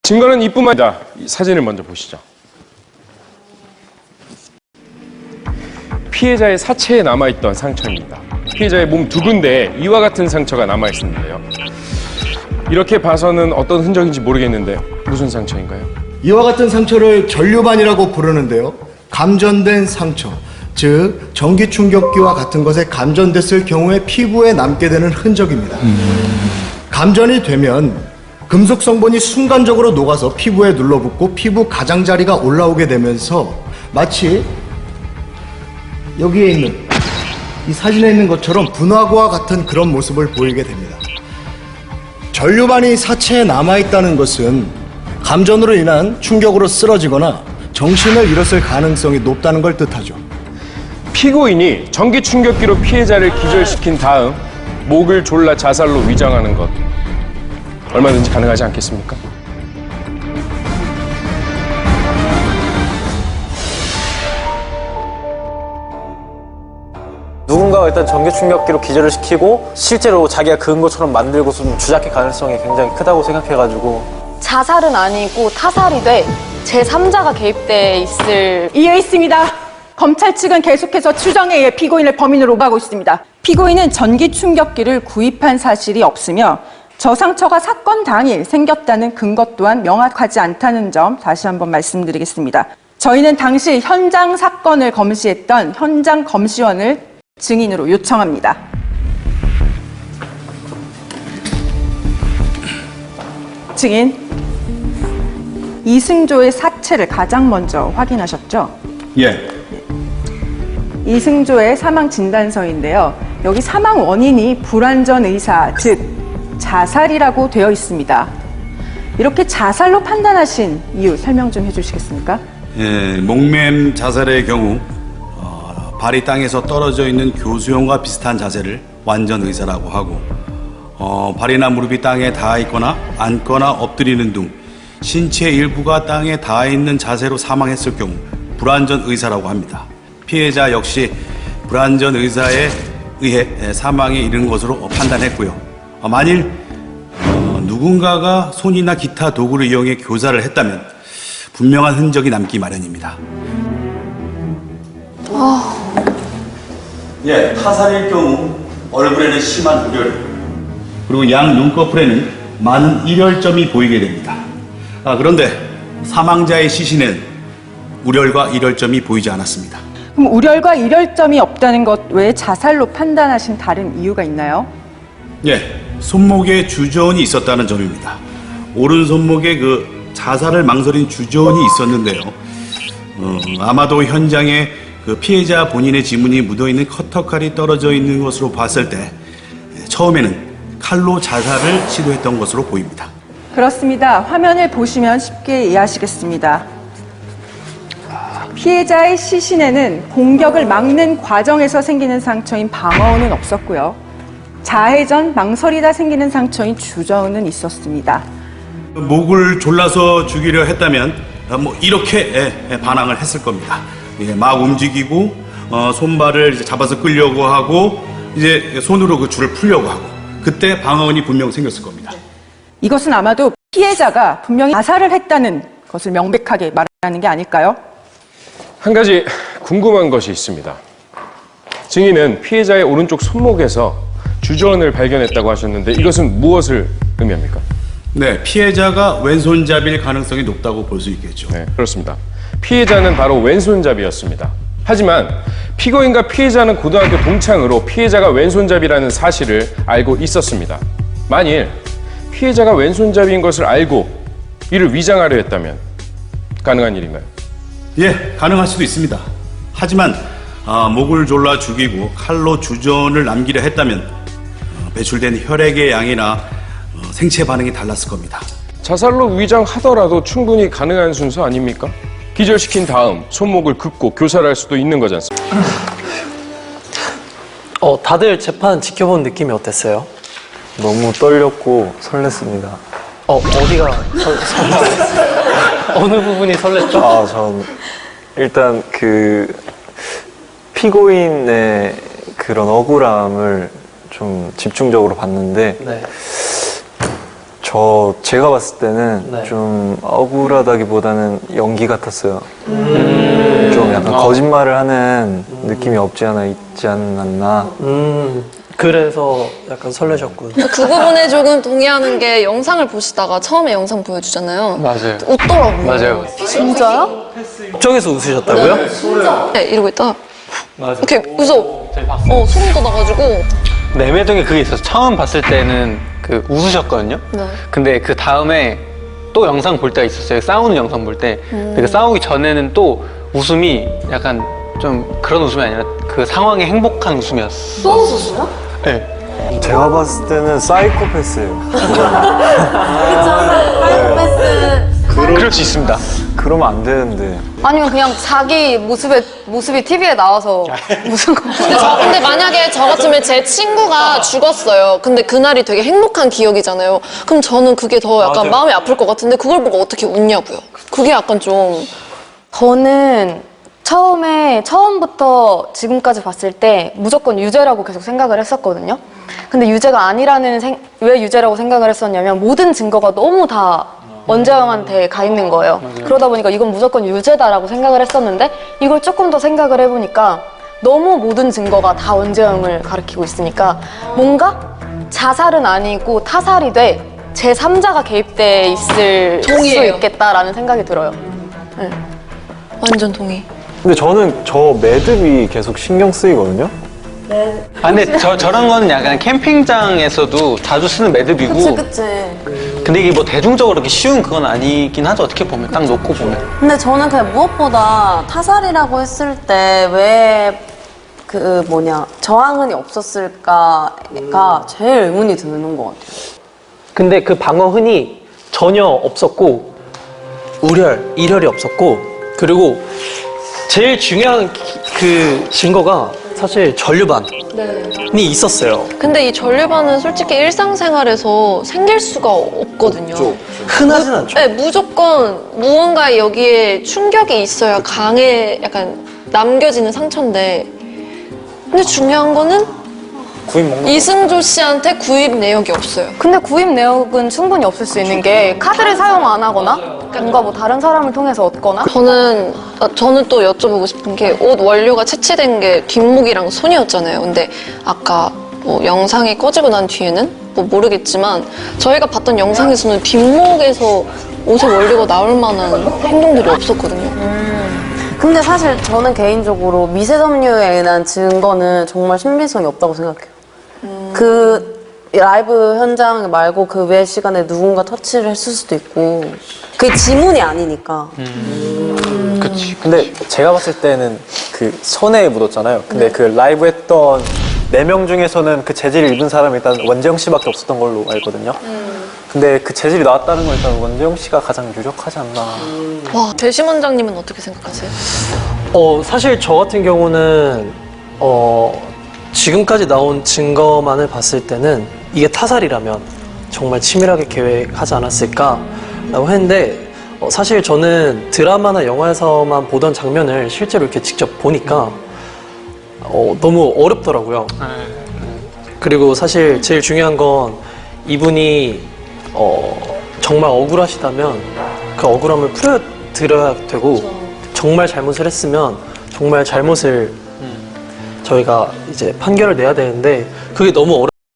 증거는 이뿐만 아니라 이 사진을 먼저 보시죠. 피해자의 사체에 남아있던 상처입니다. 피해자의 몸 두 군데에 이와 같은 상처가 남아있었는데요. 이렇게 봐서는 어떤 흔적인지 모르겠는데요. 무슨 상처인가요? 이와 같은 상처를 전류반이라고 부르는데요. 감전된 상처, 즉 전기 충격기와 같은 것에 감전됐을 경우에 피부에 남게 되는 흔적입니다. 감전이 되면 금속 성분이 순간적으로 녹아서 피부에 눌러붙고 피부 가장자리가 올라오게 되면서 마치 여기에 있는 이 사진에 있는 것처럼 분화구와 같은 그런 모습을 보이게 됩니다. 전류반이 사체에 남아있다는 것은 감전으로 인한 충격으로 쓰러지거나 정신을 잃었을 가능성이 높다는 걸 뜻하죠. 피고인이 전기 충격기로 피해자를 기절시킨 다음 목을 졸라 자살로 위장하는 것 얼마든지 가능하지 않겠습니까? 누군가가 일단 전기 충격기로 기절을 시키고 실제로 자기가 그은 것처럼 만들고 주작할 가능성이 굉장히 크다고 생각해가지고 자살은 아니고 타살이 돼 제3자가 개입돼 있을 이해했습니다. 검찰 측은 계속해서 추정에 의해 피고인을 범인으로 오가고 있습니다. 피고인은 전기 충격기를 구입한 사실이 없으며 저 상처가 사건 당일 생겼다는 근거 또한 명확하지 않다는 점 다시 한번 말씀드리겠습니다. 저희는 당시 현장 사건을 검시했던 현장 검시원을 증인으로 요청합니다. 증인, 이승조의 사체를 가장 먼저 확인하셨죠? 예. 이승조의 사망 진단서인데요. 여기 사망 원인이 불완전 의사, 즉 자살이라고 되어 있습니다. 이렇게 자살로 판단하신 이유 설명 좀 해주시겠습니까? 예, 목맨 자살의 경우 발이 땅에서 떨어져 있는 교수형과 비슷한 자세를 완전 의사라고 하고 발이나 무릎이 땅에 닿아 있거나 앉거나 엎드리는 등 신체 일부가 땅에 닿아 있는 자세로 사망했을 경우 불완전 의사라고 합니다. 피해자 역시 불완전 의사에 의해 사망에 이른 것으로 판단했고요. 만일 누군가가 손이나 기타 도구를 이용해 교사를 했다면 분명한 흔적이 남기 마련입니다. 예, 타살일 경우 얼굴에는 심한 우열, 그리고 양 눈꺼풀에는 많은 일혈점이 보이게 됩니다. 그런데 사망자의 시신엔 우열과 일혈점이 보이지 않았습니다. 그럼 우열과 일혈점이 없다는 것 외에 자살로 판단하신 다른 이유가 있나요? 예, 손목에 주저원이 있었다는 점입니다. 오른 손목에 그 자살을 망설인 주저원이 있었는데요. 아마도 현장에 그 피해자 본인의 지문이 묻어있는 커터칼이 떨어져 있는 것으로 봤을 때 처음에는 칼로 자살을 시도했던 것으로 보입니다. 그렇습니다. 화면을 보시면 쉽게 이해하시겠습니다. 피해자의 시신에는 공격을 막는 과정에서 생기는 상처인 방어운은 없었고요. 자해 전 망설이다 생기는 상처인 주저운은 있었습니다. 목을 졸라서 죽이려 했다면 이렇게 반항을 했을 겁니다. 막 움직이고 손발을 이제 잡아서 끌려고 하고 이제 손으로 그 줄을 풀려고 하고 그때 방어운이 분명 생겼을 겁니다. 이것은 아마도 피해자가 분명히 자살을 했다는 것을 명백하게 말하는 게 아닐까요? 한 가지 궁금한 것이 있습니다. 증인은 피해자의 오른쪽 손목에서 주저원을 발견했다고 하셨는데 이것은 무엇을 의미합니까? 네, 피해자가 왼손잡이일 가능성이 높다고 볼 수 있겠죠. 네, 그렇습니다. 피해자는 바로 왼손잡이였습니다. 하지만 피고인과 피해자는 고등학교 동창으로 피해자가 왼손잡이라는 사실을 알고 있었습니다. 만일 피해자가 왼손잡이인 것을 알고 이를 위장하려 했다면 가능한 일인가요? 예, 가능할 수도 있습니다. 하지만 목을 졸라 죽이고 칼로 주전을 남기려 했다면 배출된 혈액의 양이나 생체 반응이 달랐을 겁니다. 자살로 위장하더라도 충분히 가능한 순서 아닙니까? 기절시킨 다음 손목을 긋고 교사를 할 수도 있는 거지 않습니까? 다들 재판 지켜본 느낌이 어땠어요? 너무 떨렸고 설렜습니다. 어디가 어느 부분이 설렜죠? 전 일단 그 피고인의 그런 억울함을 좀 집중적으로 봤는데 네. 제가 봤을 때는 좀 억울하다기보다는 연기 같았어요. 좀 약간 거짓말을 하는 느낌이 없지 않아 있지 않았나. 그래서 약간 설레셨군. 그 부분에 조금 동의하는 게 영상을 보시다가 처음에 영상 보여주잖아요. 맞아요. 웃더라고요. 맞아요. 진짜요? 쪽에서 웃으셨다고요? 네, 이러고 있다. 맞아요. 이렇게 웃어. 소름 돋아가지고. 매매동에 그게 있어서 처음 봤을 때는 그 웃으셨거든요. 네. 근데 그 다음에 또 영상 볼 때가 있었어요. 싸우는 영상 볼 때. 근데 그 싸우기 전에는 또 웃음이 약간 좀 그런 웃음이 아니라 그 상황에 행복한 웃음이었어요. 또 웃었어요? 네. 제가 봤을 때는 사이코패스예요. 그럴 수 있습니다. 그러면 안 되는데. 아니면 그냥 자기 모습이 TV에 나와서 무슨 거. 근데 만약에 저 같으면 제 친구가 죽었어요. 근데 그날이 되게 행복한 기억이잖아요. 그럼 저는 그게 더 약간 마음이 아플 것 같은데 그걸 보고 어떻게 웃냐고요. 그게 약간 좀. 저는 처음부터 지금까지 봤을 때 무조건 유죄라고 계속 생각을 했었거든요. 근데 유죄가 아니라는 왜 유죄라고 생각을 했었냐면 모든 증거가 너무 다 원재영한테 가 있는 거예요. 그러다 보니까 이건 무조건 유죄다라고 생각을 했었는데 이걸 조금 더 생각을 해보니까 너무 모든 증거가 다 원재영을 가리키고 있으니까 뭔가 자살은 아니고 타살이 돼 제3자가 개입돼 있을 수 동의해요. 있겠다라는 생각이 들어요. 네. 완전 동의. 근데 저는 저 매듭이 계속 신경 쓰이거든요. 아, 근데 저런 거는 약간 캠핑장에서도 자주 쓰는 매듭이고. 그치. 근데 이게 뭐 대중적으로 이렇게 쉬운 그건 아니긴 하죠. 어떻게 보면. 딱 놓고 보면. 근데 저는 그냥 무엇보다 타살이라고 했을 때 왜 저항은이 없었을까가 제일 의문이 드는 것 같아요. 근데 그 방어흔이 전혀 없었고 일혈이 없었고 그리고 제일 중요한 그 증거가 사실 전류반이 있었어요. 근데 이 전류반은 솔직히 일상생활에서 생길 수가 없거든요. 흔하진 않죠. 네, 무조건 무언가에 여기에 충격이 있어야 약간 남겨지는 상처인데. 근데 중요한 거는 이승조 씨한테 구입 내역이 없어요. 근데 구입 내역은 충분히 없을 수 있는 게 카드를 사용 안 하거나 뭔가 뭐 다른 사람을 통해서 얻거나 저는 또 여쭤보고 싶은 게 옷 원료가 채취된 게 뒷목이랑 손이었잖아요. 근데 아까 뭐 영상이 꺼지고 난 뒤에는 뭐 모르겠지만 저희가 봤던 영상에서는 뒷목에서 옷의 원료가 나올 만한 행동들이 없었거든요. 근데 사실 저는 개인적으로 미세 점유에 의한 증거는 정말 신빙성이 없다고 생각해요. 그 라이브 현장 말고 그 외 시간에 누군가 터치를 했을 수도 있고 그게 지문이 아니니까. 그치. 근데 제가 봤을 때는 그 손에 묻었잖아요. 근데 그 라이브 했던 4명 중에서는 그 재질을 입은 사람이 일단 원재영 씨밖에 없었던 걸로 알거든요. 근데 그 재질이 나왔다는 건 일단 원재영 씨가 가장 유력하지 않나. 와, 대심 원장님은 어떻게 생각하세요? 사실 저 같은 경우는 지금까지 나온 증거만을 봤을 때는 이게 타살이라면 정말 치밀하게 계획하지 않았을까라고 했는데 사실 저는 드라마나 영화에서만 보던 장면을 실제로 이렇게 직접 보니까 너무 어렵더라고요. 그리고 사실 제일 중요한 건 이분이 정말 억울하시다면 그 억울함을 풀어드려야 되고 정말 잘못을 했으면 정말 잘못을 저희가 이제 판결을 내야 되는데 그게 너무